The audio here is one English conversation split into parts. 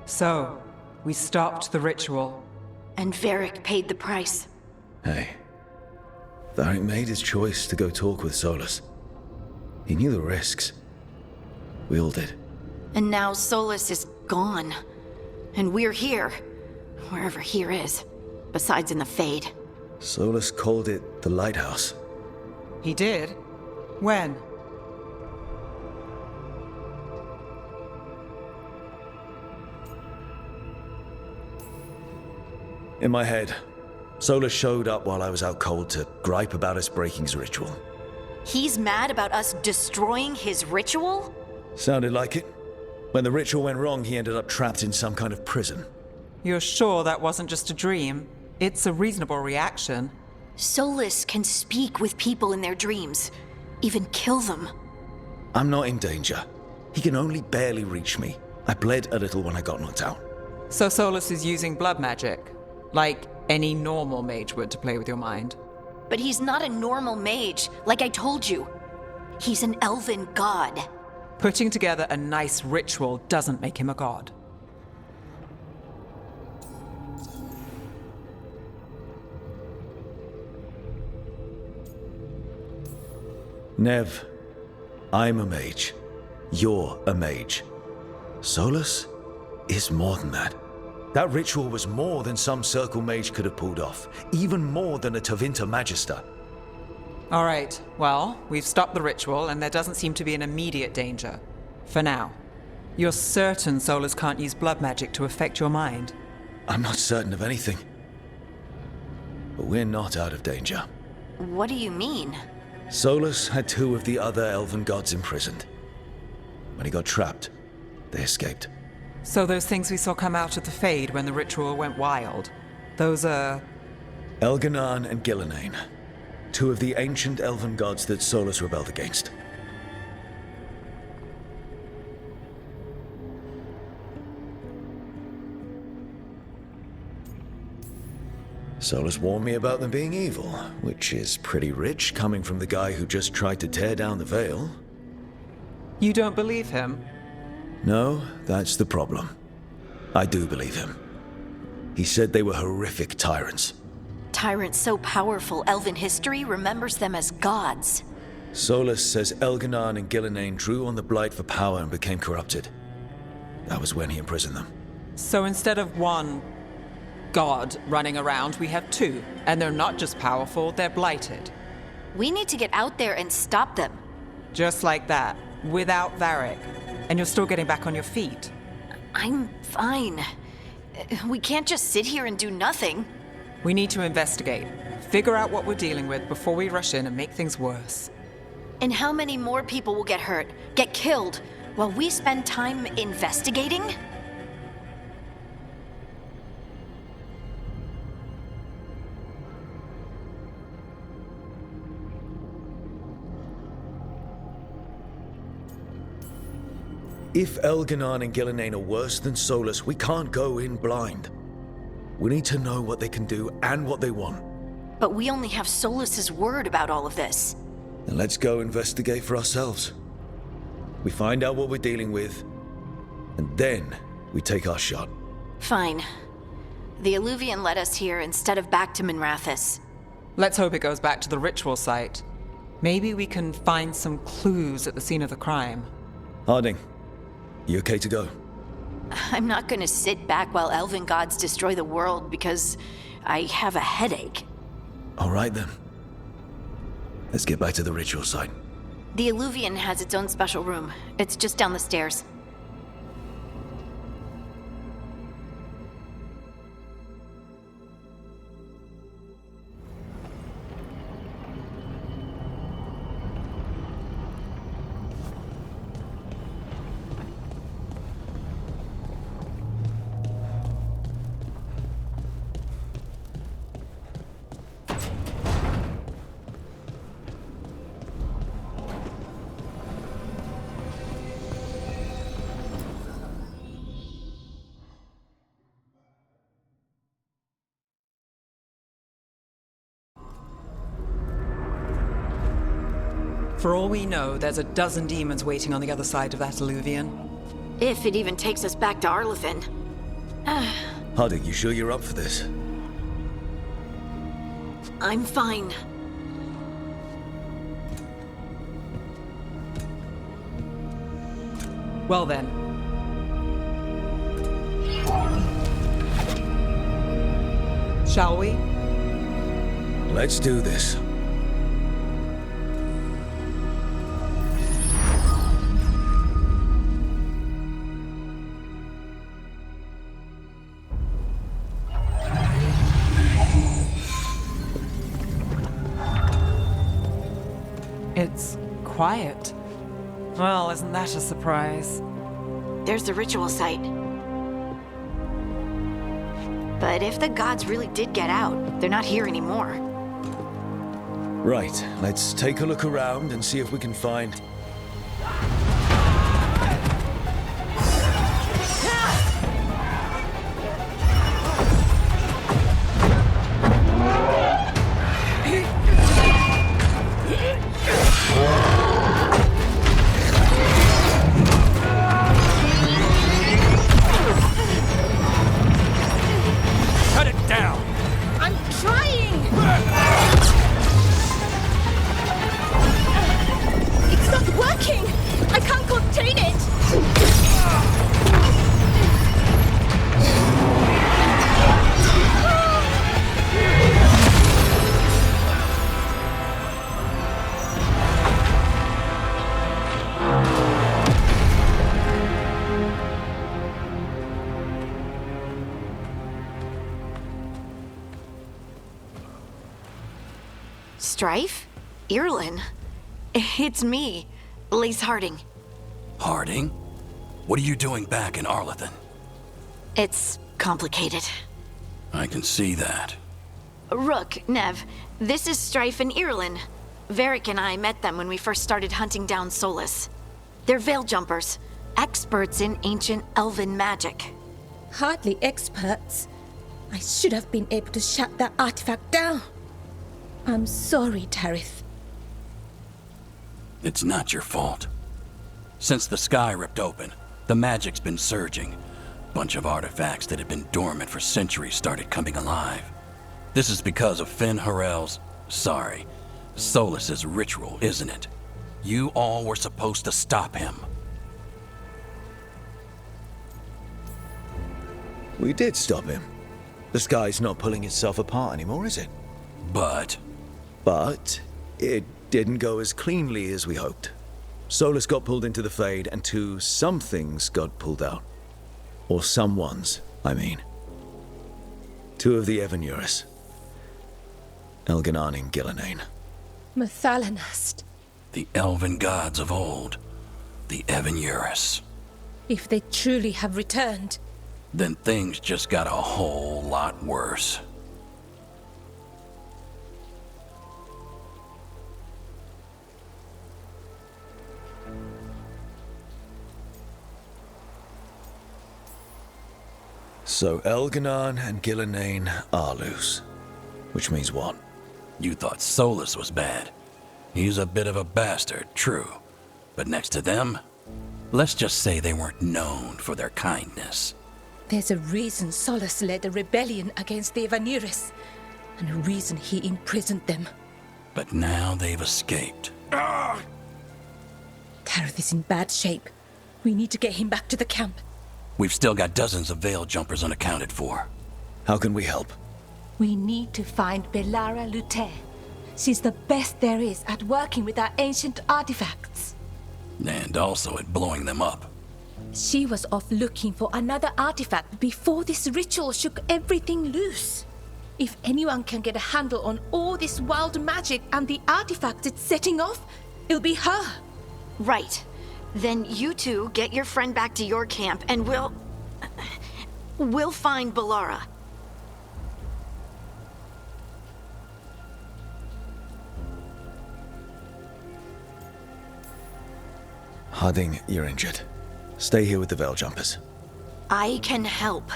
So, we stopped the ritual. And Varric paid the price. Hey. Varric made his choice to go talk with Solus. He knew the risks. We all did. And now Solus is gone. And we're here. Wherever here is. Besides in the Fade. Solus called it the Lighthouse. He did? When? In my head, Solus showed up while I was out cold to gripe about us breaking his ritual. He's mad about us destroying his ritual? Sounded like it. When the ritual went wrong, he ended up trapped in some kind of prison. You're sure that wasn't just a dream? It's a reasonable reaction. Solus can speak with people in their dreams. Even kill them. I'm not in danger. He can only barely reach me. I bled a little when I got knocked out. So Solus is using blood magic? Like any normal mage would to play with your mind? But he's not a normal mage, like I told you. He's an elven god. Putting together a nice ritual doesn't make him a god. Nev, I'm a mage. You're a mage. Solus is more than that. That ritual was more than some circle mage could have pulled off. Even more than a Tevinter Magister. All right, well, we've stopped the ritual and there doesn't seem to be an immediate danger. For now. You're certain Solus can't use blood magic to affect your mind? I'm not certain of anything. But we're not out of danger. What do you mean? Solus had two of the other elven gods imprisoned. When he got trapped, they escaped. So those things we saw come out of the Fade when the ritual went wild, those are... Elganan and Gillenane. Two of the ancient elven gods that Solus rebelled against. Solus warned me about them being evil, which is pretty rich coming from the guy who just tried to tear down the veil. You don't believe him? No, that's the problem. I do believe him. He said they were horrific tyrants. Tyrants so powerful, elven history remembers them as gods. Solus says Elganan and Gillenane drew on the Blight for power and became corrupted. That was when he imprisoned them. So instead of one god running around, we have two. And they're not just powerful, they're blighted. We need to get out there and stop them. Just like that, without Varric. And you're still getting back on your feet. I'm fine. We can't just sit here and do nothing. We need to investigate. Figure out what we're dealing with before we rush in and make things worse. And how many more people will get hurt, get killed, while we spend time investigating? If Elganan and Gillenane are worse than Solus, we can't go in blind. We need to know what they can do and what they want. But we only have Solus's word about all of this. Then let's go investigate for ourselves. We find out what we're dealing with, and then we take our shot. Fine. The Alluvian led us here instead of back to Minrathous. Let's hope it goes back to the ritual site. Maybe we can find some clues at the scene of the crime. Harding, you okay to go? I'm not gonna sit back while elven gods destroy the world because I have a headache. All right then. Let's get back to the ritual site. The Alluvian has its own special room. It's just down the stairs. For all we know, there's a dozen demons waiting on the other side of that Alluvian. If it even takes us back to Arlefin. Harding, you sure you're up for this? I'm fine. Well then. Shall we? Let's do this. It's quiet. Well, isn't that a surprise? There's the ritual site. But if the gods really did get out, they're not here anymore. Right, let's take a look around and see if we can find... Cut it down! I'm trying! It's not working! I can't contain it! Strife? Irlin? It's me, Lace Harding. Harding? What are you doing back in Arlethan? It's complicated. I can see that. Rook, Nev, this is Strife and Irlin. Varric and I met them when we first started hunting down Solus. They're veil jumpers, experts in ancient elven magic. Hardly experts. I should have been able to shut that artifact down. I'm sorry, Tarith. It's not your fault. Since the sky ripped open, the magic's been surging. Bunch of artifacts that had been dormant for centuries started coming alive. This is because of Finn Harel's... Solus's ritual, isn't it? You all were supposed to stop him. We did stop him. The sky's not pulling itself apart anymore, is it? But it didn't go as cleanly as we hoped. Solus got pulled into the Fade, and some things got pulled out. Or someone's, I mean. Two of the Evanuris. Elganan and Gillenane. Mathalanast. the elven gods of old, the Evanuris. If they truly have returned, Then things just got a whole lot worse. So Elganan and Gillenane are loose. Which means what? You thought Solus was bad. He's a bit of a bastard, true. But next to them, let's just say they weren't known for their kindness. there's a reason Solus led a rebellion against the Evanuris, and a reason he imprisoned them. But now they've escaped. Tareth is in bad shape. We need to get him back to the camp. We've still got dozens of veil jumpers unaccounted for. How can we help? We need to find Belara Luthe. She's the best there is at working with our ancient artifacts. And also at blowing them up. She was off looking for another artifact before this ritual shook everything loose. If anyone can get a handle on all this wild magic and the artifacts it's setting off, it'll be her. Right. Then you two get your friend back to your camp and we'll find Belara. Harding, you're injured. Stay here with the Veil Jumpers. I can help.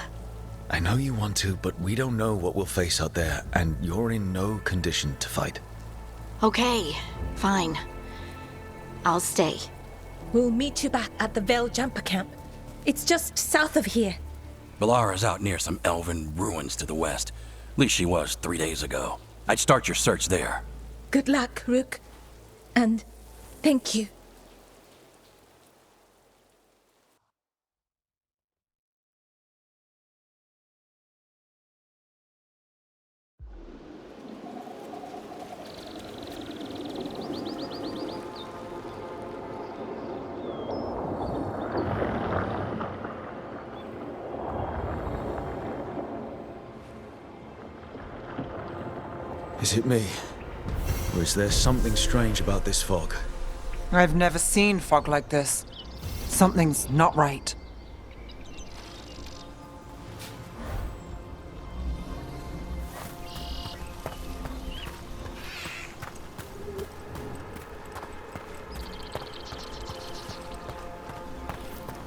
I know you want to, but we don't know what we'll face out there, and you're in no condition to fight. Okay, fine. I'll stay. We'll meet you back at the Veil Jumper camp. It's just south of here. Valara's out near some elven ruins to the west. At least she was 3 days ago. I'd start your search there. Good luck, Rook. And thank you. Is it me? Or is there something strange about this fog? I've never seen fog like this. Something's not right.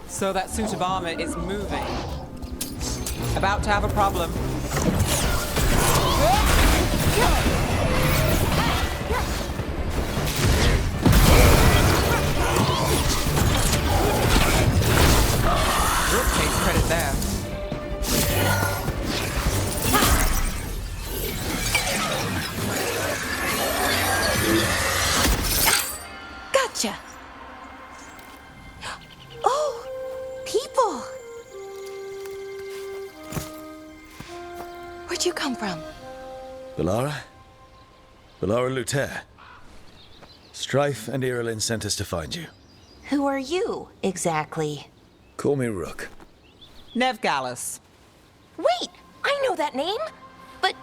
So that suit of armor is moving. About to have a problem. Rook takes credit there. Gotcha. Oh, people. Where'd you come from? Valara? Valara Luther. Strife and Irilin sent us to find you. Who are you, exactly? Call me Rook. Nev Gallus. Wait, I know that name! But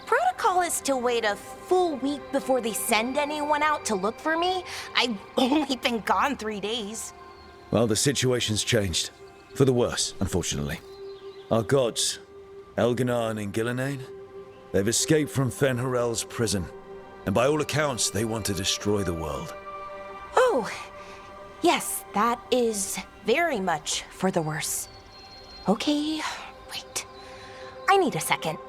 protocol is to wait a full week before they send anyone out to look for me. I've only been gone 3 days. Well, the situation's changed. For the worse, unfortunately. Our gods, Elganar and Gillinane, they've escaped from Fen'Harel's prison. And by all accounts, they want to destroy the world. Oh, yes, that is very much for the worse. Okay, wait. I need a second.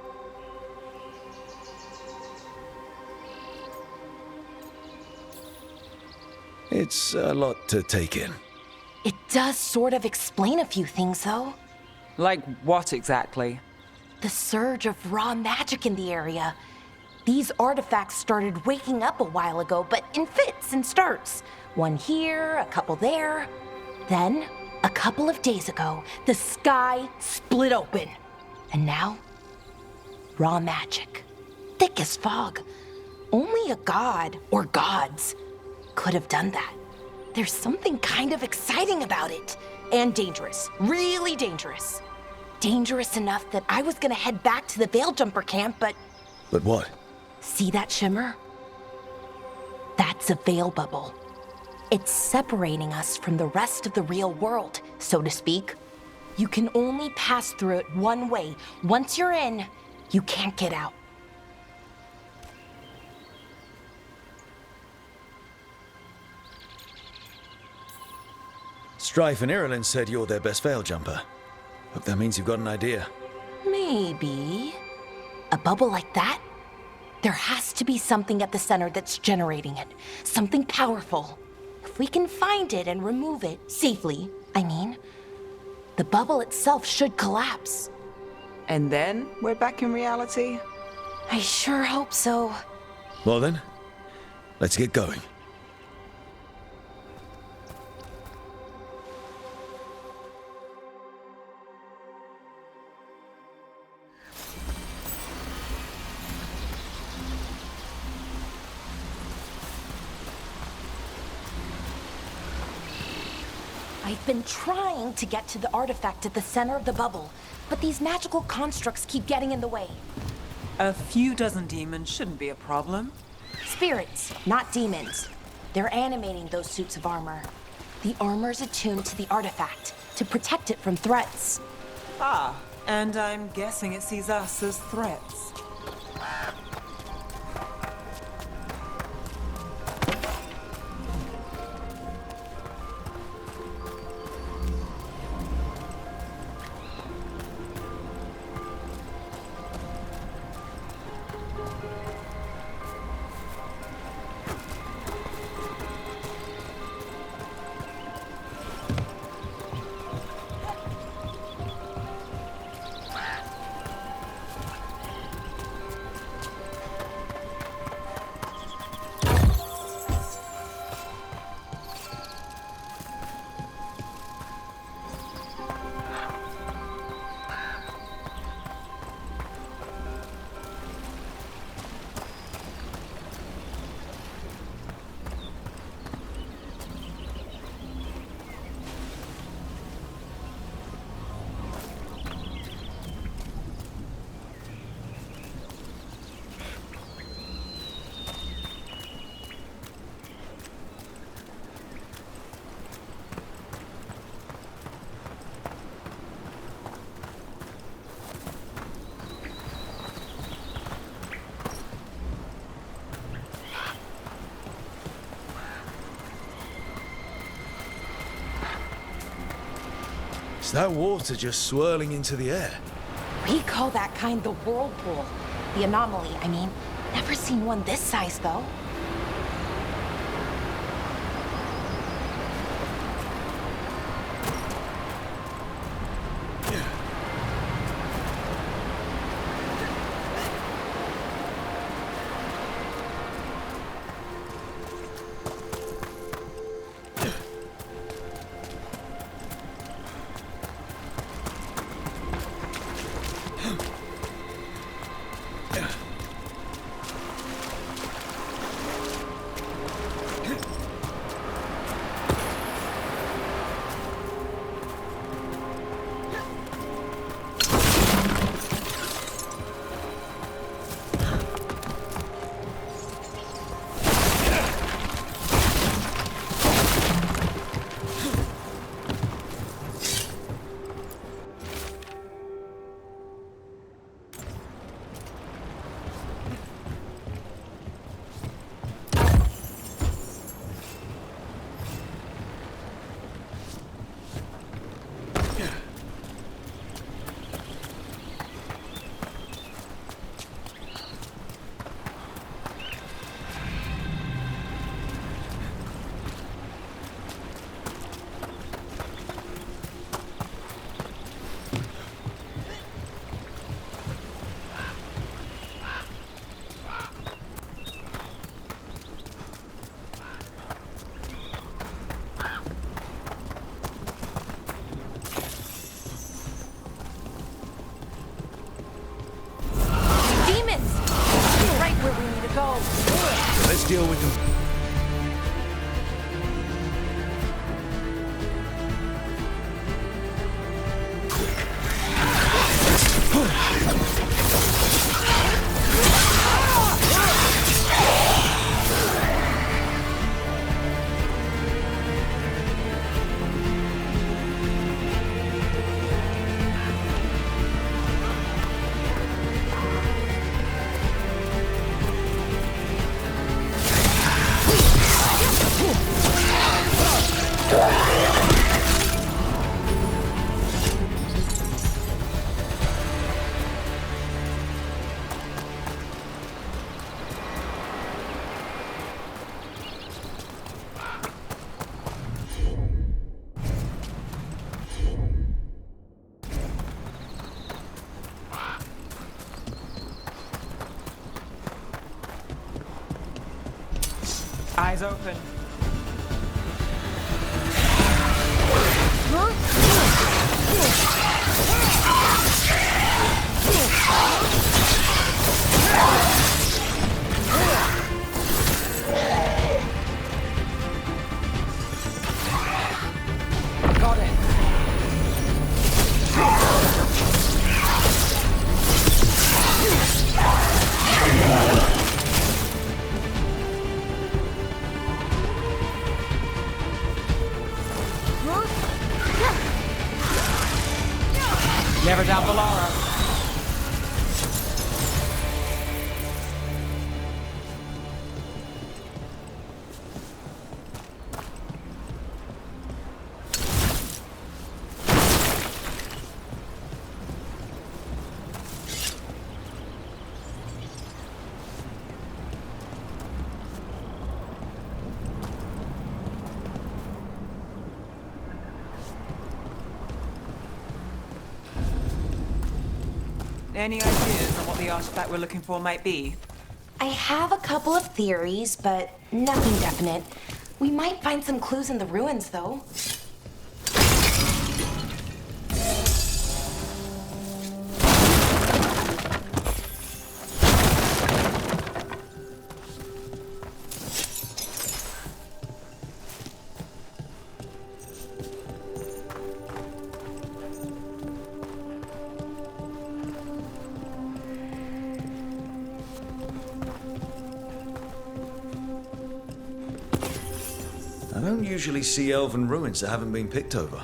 It's a lot to take in. It does sort of explain a few things, though. Like what exactly? The surge of raw magic in the area. These artifacts started waking up a while ago, but in fits and starts. One here, a couple there. Then, a couple of days ago, the sky split open. And now, raw magic. Thick as fog. Only a god, or gods, could have done that. There's something kind of exciting about it. And dangerous. Really dangerous. Dangerous enough that I was gonna head back to the Veilgjumper camp, but... But what? See that shimmer? That's a veil bubble. It's separating us from the rest of the real world, so to speak. You can only pass through it one way. Once you're in, you can't get out. Strife and Irilin said you're their best veil jumper. Hope that means you've got an idea. Maybe. A bubble like that? There has to be something at the center that's generating it. Something powerful. If we can find it and remove it, safely, I mean, the bubble itself should collapse. And then we're back in reality? I sure hope so. Well then, let's get going. I've been trying to get to the artifact at the center of the bubble, but these magical constructs keep getting in the way. A few dozen demons shouldn't be a problem. Spirits, not demons. They're animating those suits of armor. The armor's attuned to the artifact to protect it from threats. Ah, and I'm guessing it sees us as threats. Is that water just swirling into the air? We call that kind the whirlpool. The anomaly, I mean. Never seen one this size, though. Let's deal with them. Eyes open. Got it. Never doubt Valara. Any ideas on what the artifact we're looking for might be? I have a couple of theories, but nothing definite. We might find some clues in the ruins, though. I don't usually see elven ruins that haven't been picked over.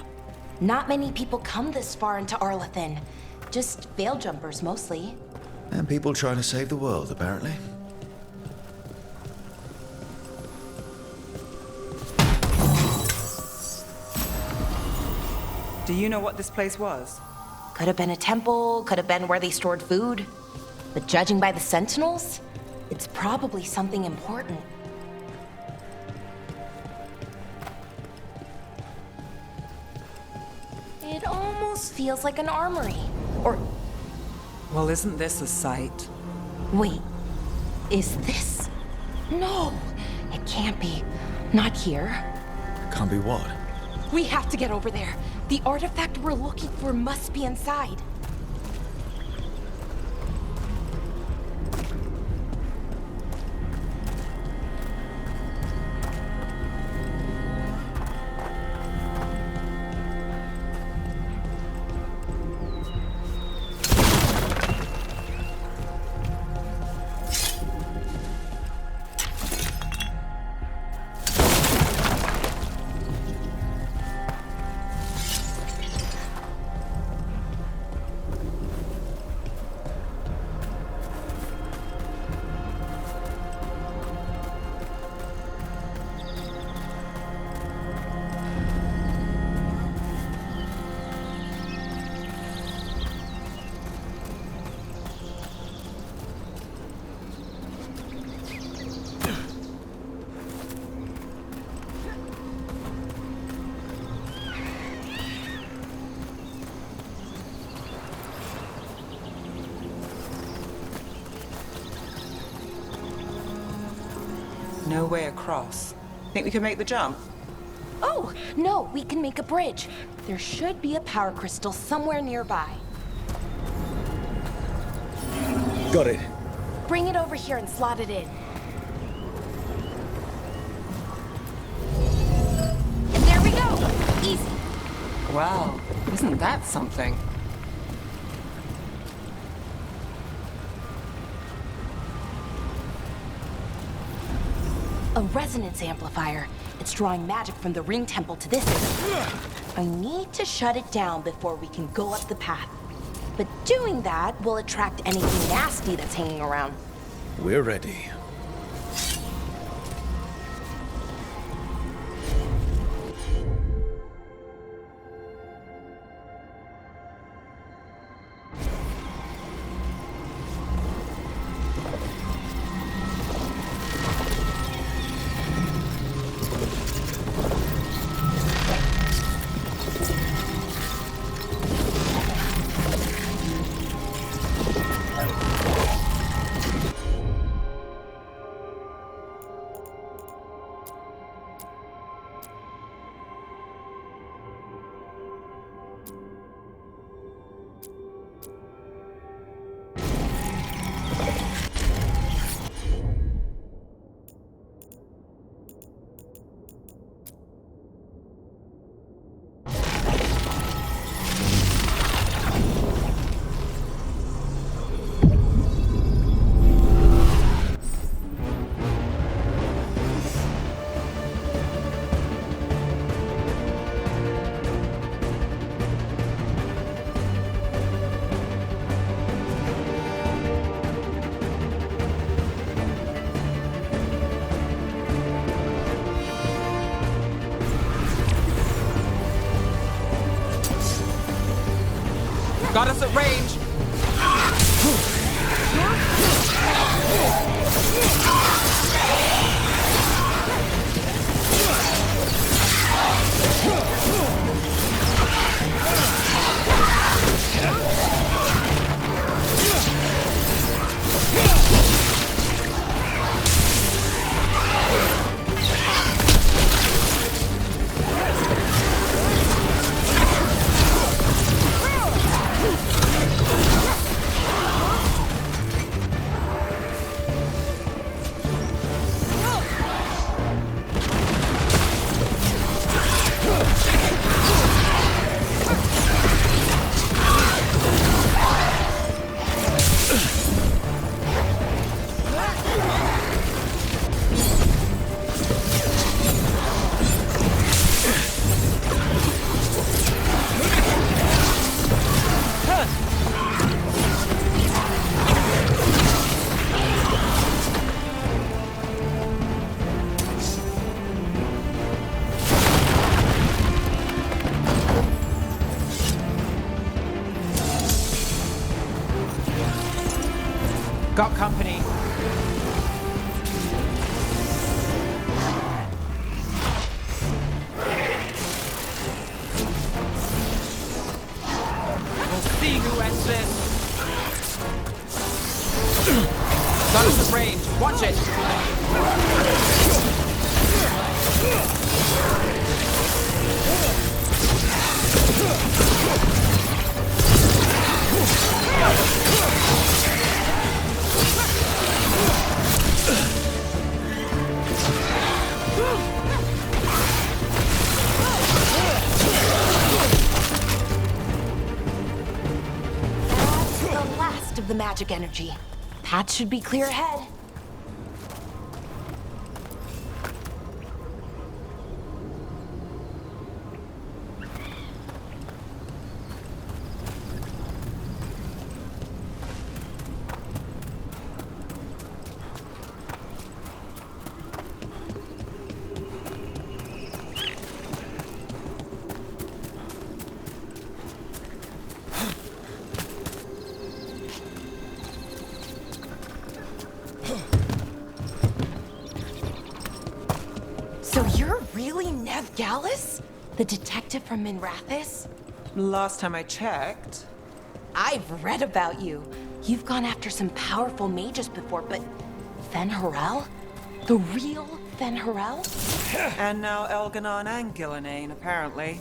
Not many people come this far into Arlathan. Just veil jumpers, mostly. And people trying to save the world, apparently. Do you know what this place was? Could have been a temple, could have been where they stored food. But judging by the sentinels, it's probably something important. It almost feels like an armory. Or, Well, isn't this a sight? wait, is this? No, it can't be. Not here. Can't be what? We have to get over there. The artifact we're looking for must be inside. No way across. Think we can make the jump? Oh, no, we can make a bridge. There should be a power crystal somewhere nearby. Got it. Bring it over here and slot it in. And there we go! Easy. Wow, isn't that something? A resonance amplifier. It's drawing magic from the ring temple to this area. I need to shut it down before we can go up the path. But doing that will attract anything nasty that's hanging around. We're ready. Got us at range! Got company. We'll see who ends this. Solos at range. Watch it. The last of the magic energy. Path should be clear ahead. So you're really Nev Gallus? The detective from Minrathis? Last time I checked. I've read about you. You've gone after some powerful mages before, but Fen Harel? The real Fen Harel? And now Elganon and Gillenane, apparently.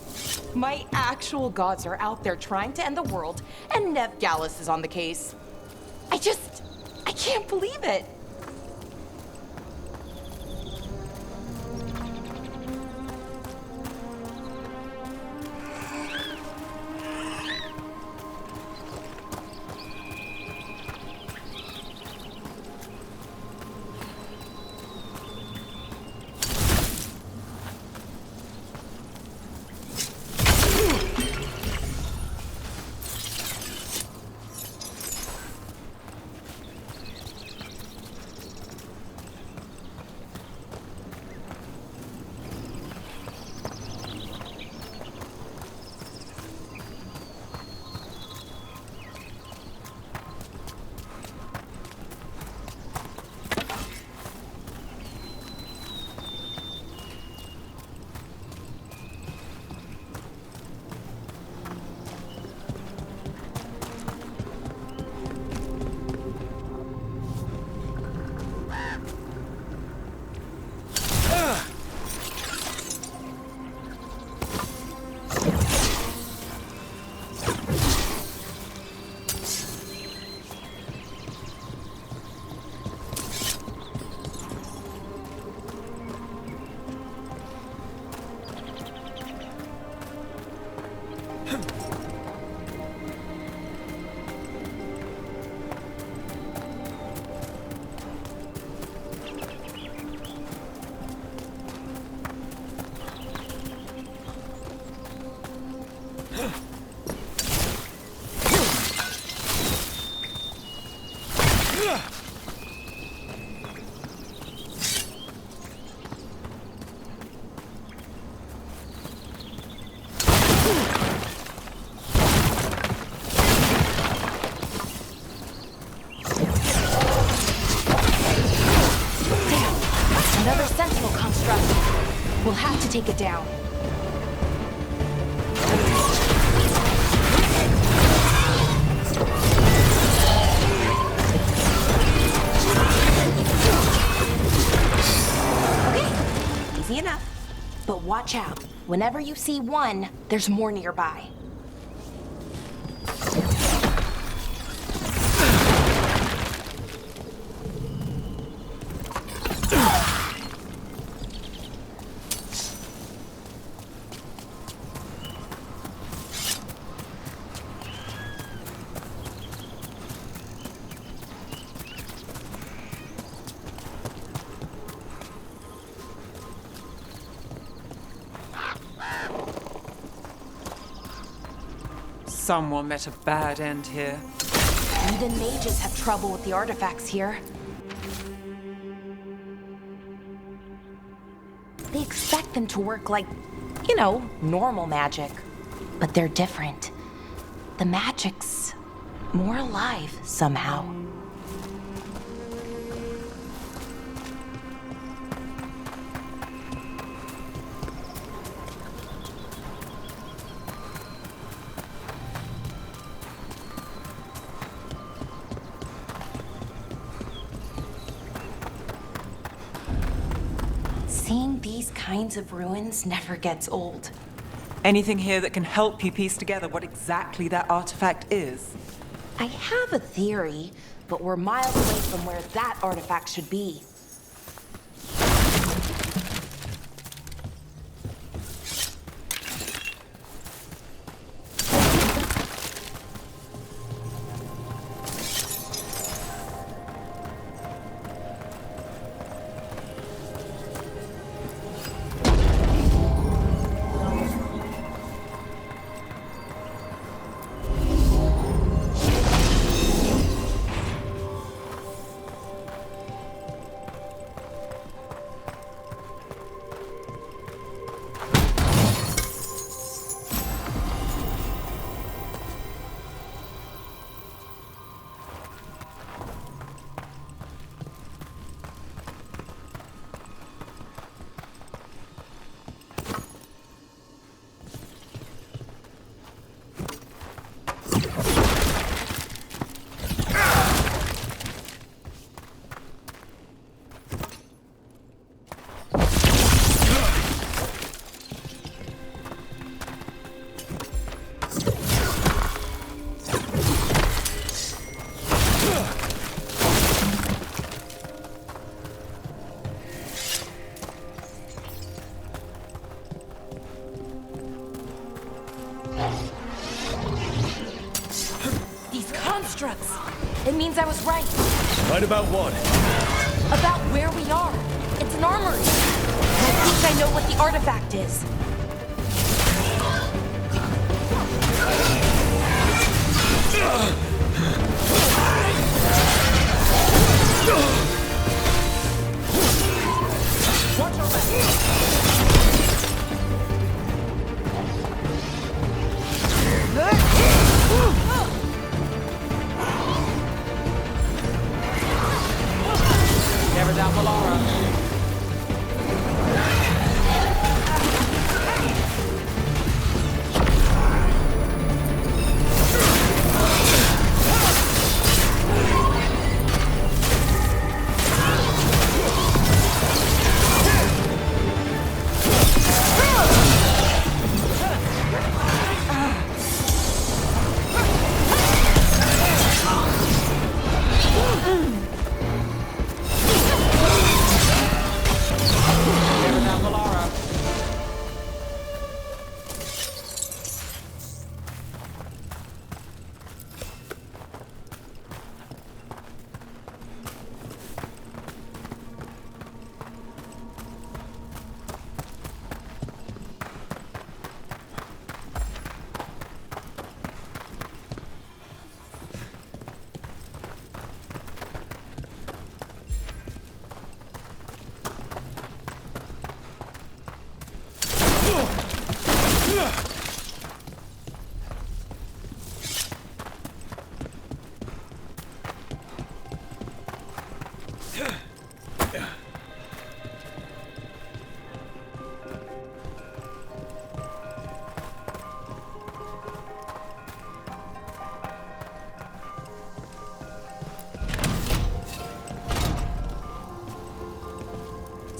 My actual gods are out there trying to end the world, and Nev Gallus is on the case. I can't believe it. Another sentinel construct. We'll have to take it down. Okay, easy enough. But watch out. Whenever you see one, there's more nearby. Someone met a bad end here. Even mages have trouble with the artifacts here. They expect them to work like, you know, normal magic. But they're different. The magic's more alive somehow. kinds of ruins never gets old. Anything here that can help you piece together what exactly that artifact is? I have a theory, but we're miles away from where that artifact should be. It means I was right. Right about what? About where we are. It's an armory. And I think I know what the artifact is. Watch your Never doubt Valara.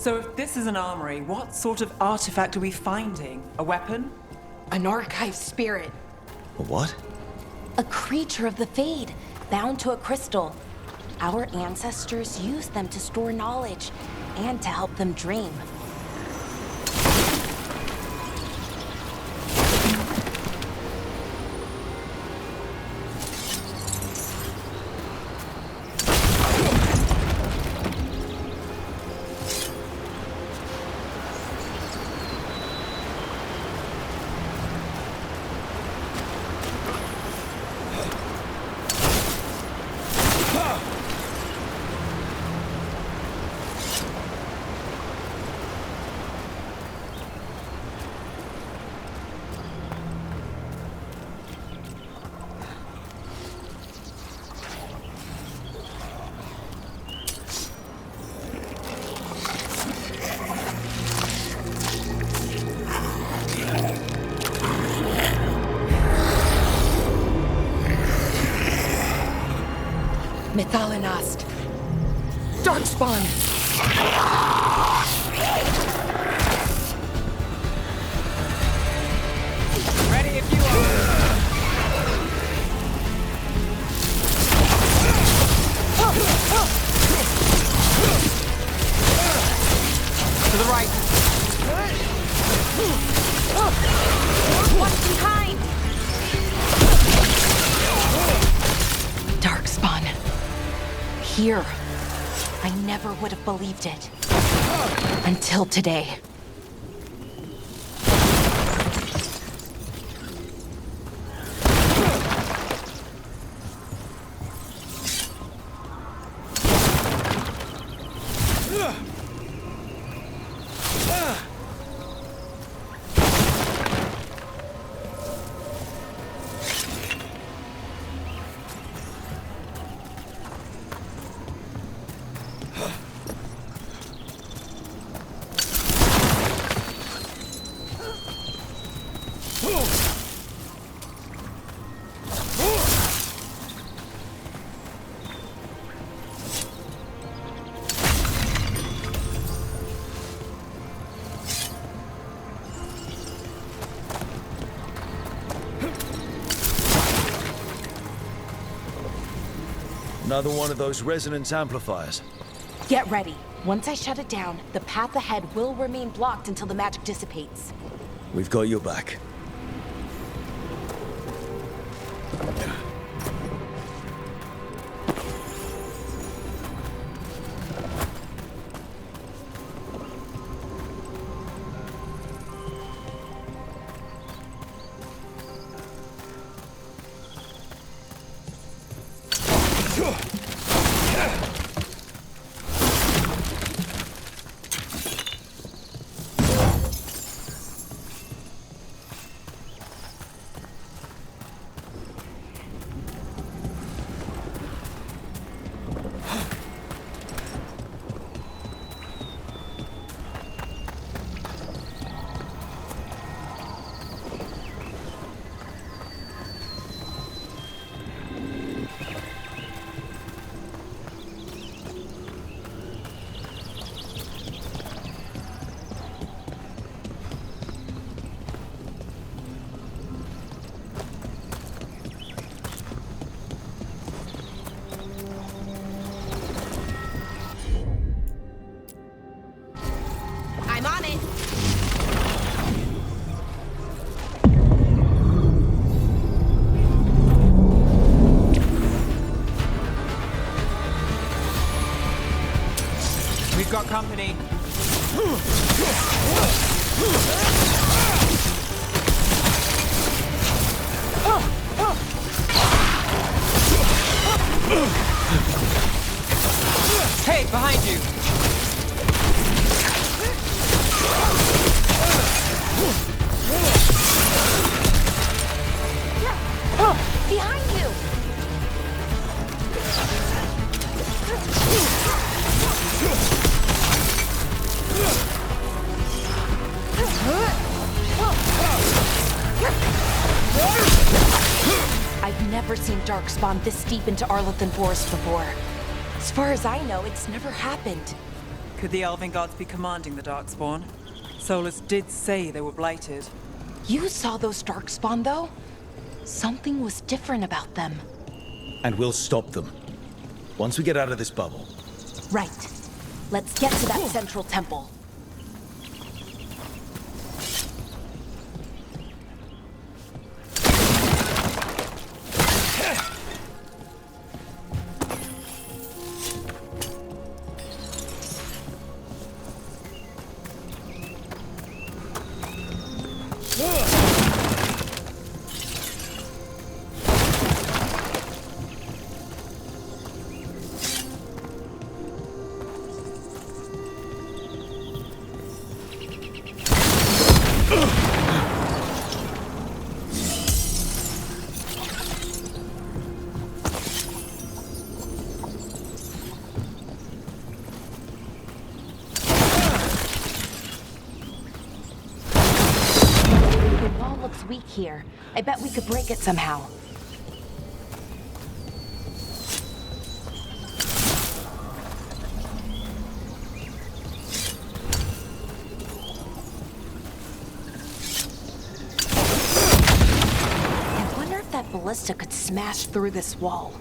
So if this is an armory, what sort of artifact are we finding? A weapon? An archive spirit. A what? A creature of the Fade, bound to a crystal. Our ancestors used them to store knowledge and to help them dream. Darkspawn! if you are. To the right. What's behind? Darkspawn. Here. I never would have believed it. Until today. Another one of those resonance amplifiers. Get ready. Once I shut it down, the path ahead will remain blocked until the magic dissipates. We've got your back. I'm on it. We've got company. Hey, behind you! Behind you! I've never seen Darkspawn this deep into Arlethan Forest before. As far as I know, it's never happened. Could the Elven gods be commanding the Darkspawn? Solus did say they were blighted. You saw those Darkspawn, though? Something was different about them. And we'll stop them. Once we get out of this bubble. Right. Let's get to that central temple. Weak here. I bet we could break it somehow. ballista could smash through this wall.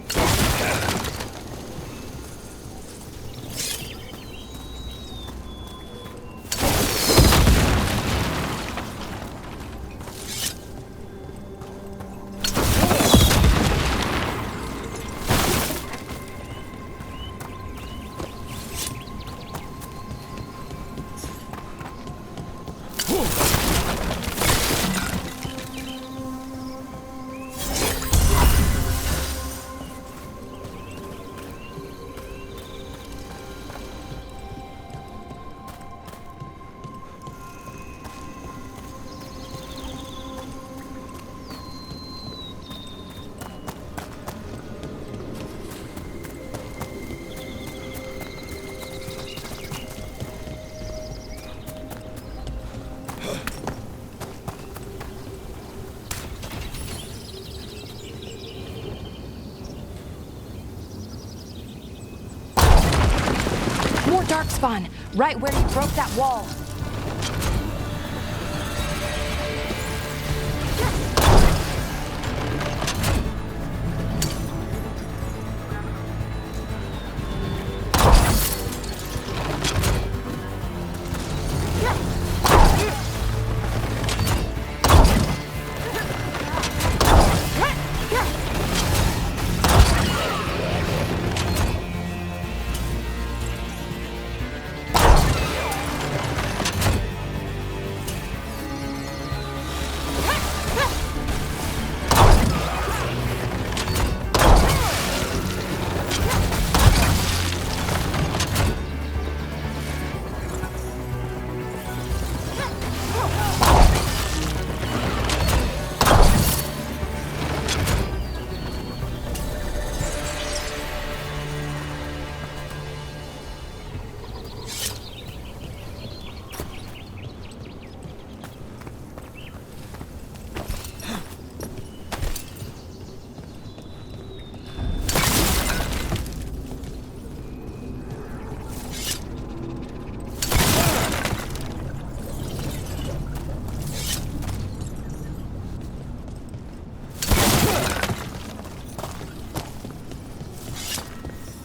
More darkspawn, right where you broke that wall.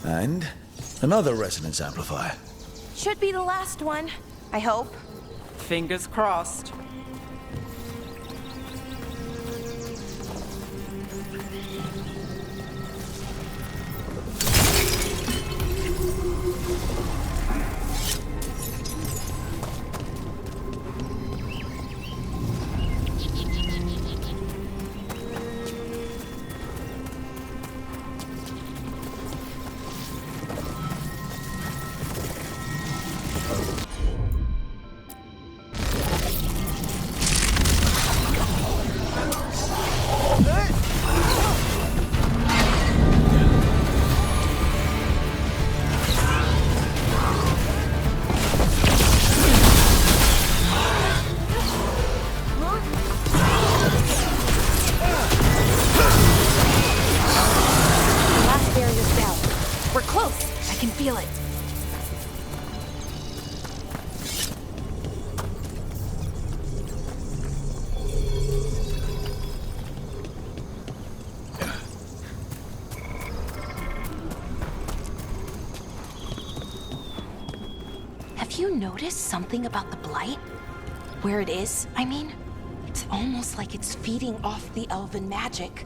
And another resonance amplifier. Should be the last one, I hope. Fingers crossed. Feel it. Have you noticed something about the blight? Where it is, I mean? It's almost like it's feeding off the elven magic.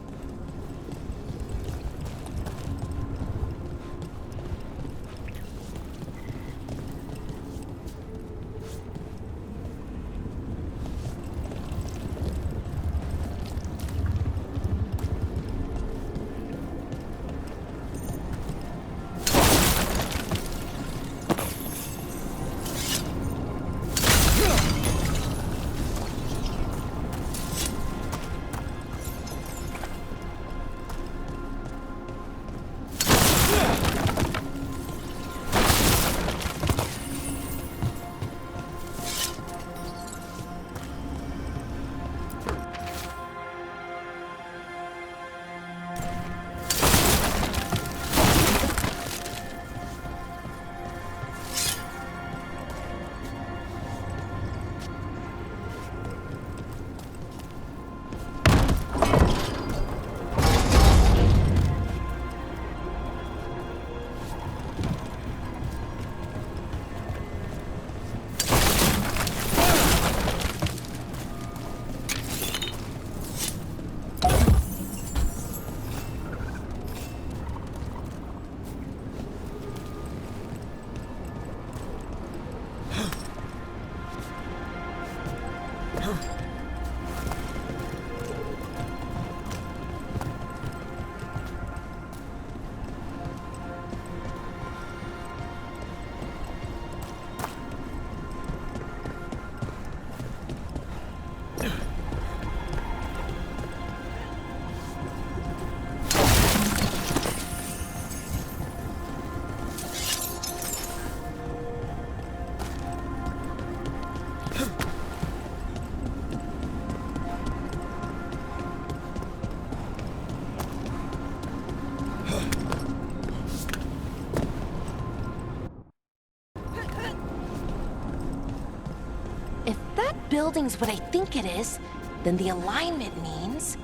building's what I think it is, then the alignment means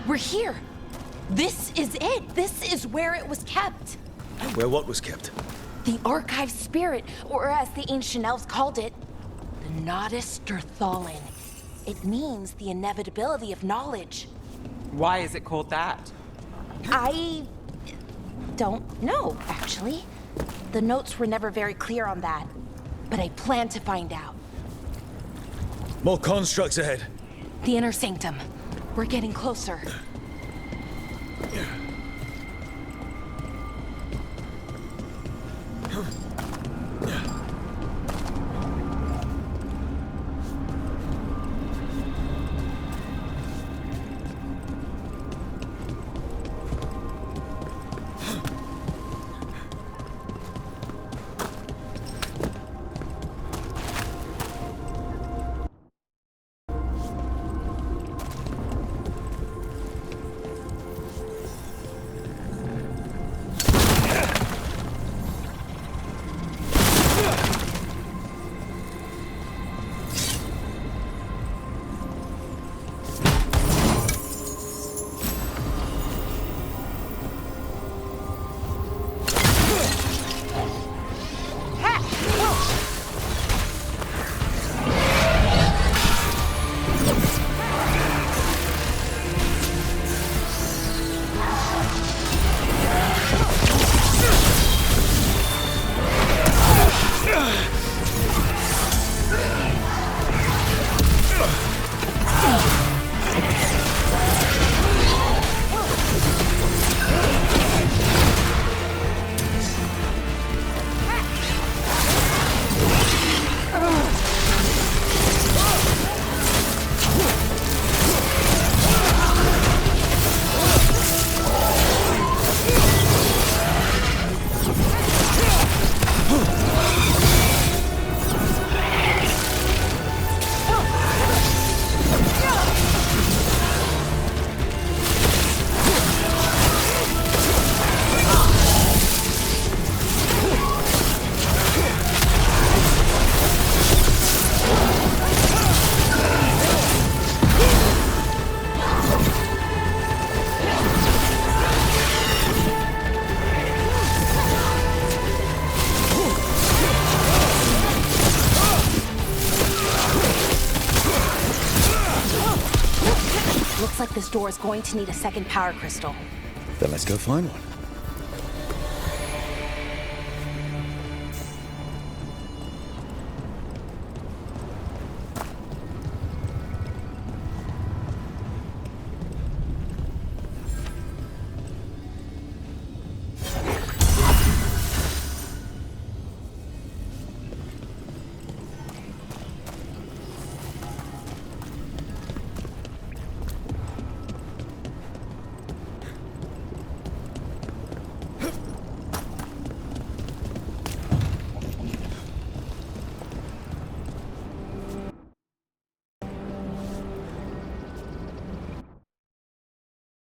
we're here. This is it. This is where it was kept. Where what was kept? The archive spirit, or as the ancient elves called it, the Nodus Derthalin. It means the inevitability of knowledge. Why is it called that? I don't know, actually. The notes were never very clear on that, but I plan to find out. More constructs ahead. The inner sanctum. We're getting closer. Looks like this door is going to need a second power crystal. Then let's go find one.